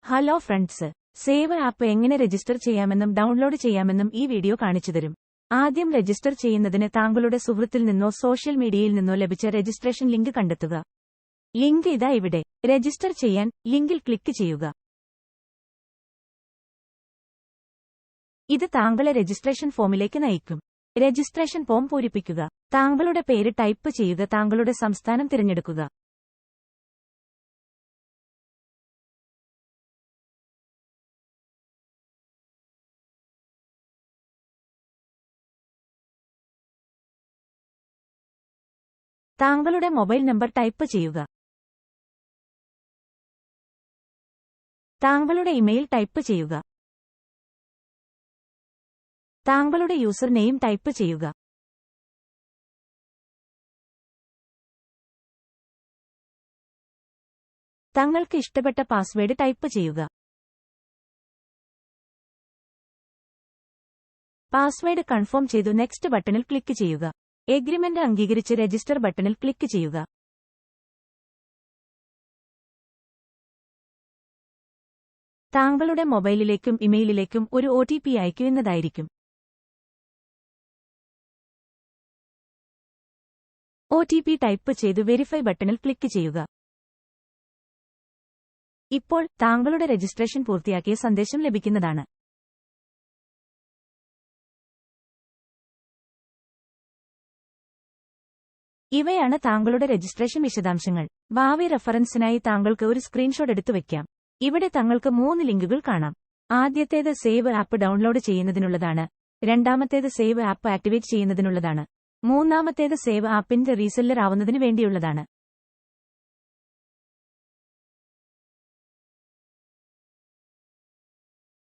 Hello friends, save app എങ്ങനെ register ചെയ്യാമെന്നും download ചെയ്യാമെന്നും ഈ വീഡിയോ കാണിച്ചുതരും. ആദ്യം രജിസ്റ്റർ ചെയ്യുന്നതിന് താങ്കളുടെ സുഹൃത്തിൽ നിന്നോ സോഷ്യൽ മീഡിയയിൽ നിന്നോ ലഭിച്ച രജിസ്ട്രേഷൻ ലിങ്ക് കണ്ടെത്തുക. ലിങ്ക് ഇതാ ഇവിടെ. രജിസ്റ്റർ ചെയ്യാൻ ലിങ്കിൽ ക്ലിക്ക് ചെയ്യുക. ഇത് താങ്കളെ രജിസ്ട്രേഷൻ ഫോമിലേക്ക് നയിക്കും. രജിസ്ട്രേഷൻ ഫോം പൂരിപ്പിക്കുക. താങ്കളുടെ പേര് ടൈപ്പ് ചെയ്യുക. താങ്കളുടെ സംസ്ഥാനം തിരഞ്ഞെടുക്കുക. താങ്കളുടെ മൊബൈൽ നമ്പർ ടൈപ്പ് ചെയ്യുക. താങ്കളുടെ ഇമെയിൽ ടൈപ്പ് ചെയ്യുക. താങ്കളുടെ യൂസർ നെയിം ടൈപ്പ് ചെയ്യുക. താങ്കൾക്ക് ഇഷ്ടപ്പെട്ട പാസ്വേഡ് ടൈപ്പ് ചെയ്യുക. പാസ്വേഡ് കൺഫേം ചെയ്തു നെക്സ്റ്റ് ബട്ടണിൽ ക്ലിക്ക് ചെയ്യുക. എഗ്രിമെന്റ് അംഗീകരിച്ച് രജിസ്റ്റർ ബട്ടണിൽ ക്ലിക്ക് ചെയ്യുക. താങ്കളുടെ മൊബൈലിലേക്കും ഇമെയിലിലേക്കും ഒരു OTP അയക്കുന്നതായിരിക്കും. OTP ടൈപ്പ് ചെയ്തു വെരിഫൈ ബട്ടണിൽ ക്ലിക്ക് ചെയ്യുക. ഇപ്പോൾ താങ്കളുടെ രജിസ്ട്രേഷൻ പൂർത്തിയാക്കിയ സന്ദേശം ലഭിക്കുന്നതാണ്. ഇവയാണ് താങ്കളുടെ രജിസ്ട്രേഷൻ വിശദാംശങ്ങൾ. ഭാവി റഫറൻസിനായി താങ്കൾക്ക് ഒരു സ്ക്രീൻഷോട്ട് എടുത്തു വയ്ക്കാം. ഇവിടെ താങ്കൾക്ക് 3 ലിങ്കുകൾ കാണാം. ആദ്യത്തേത് സേവ് ആപ്പ് ഡൗൺലോഡ് ചെയ്യുന്നതിനുള്ളതാണ്. രണ്ടാമത്തേത് സേവ് ആപ്പ് ആക്ടിവേറ്റ് ചെയ്യുന്നതിനുള്ളതാണ്. മൂന്നാമത്തേത് സേവ് ആപ്പിന്റെ റീസെല്ലർ ആവുന്നതിന് വേണ്ടിയുള്ളതാണ്.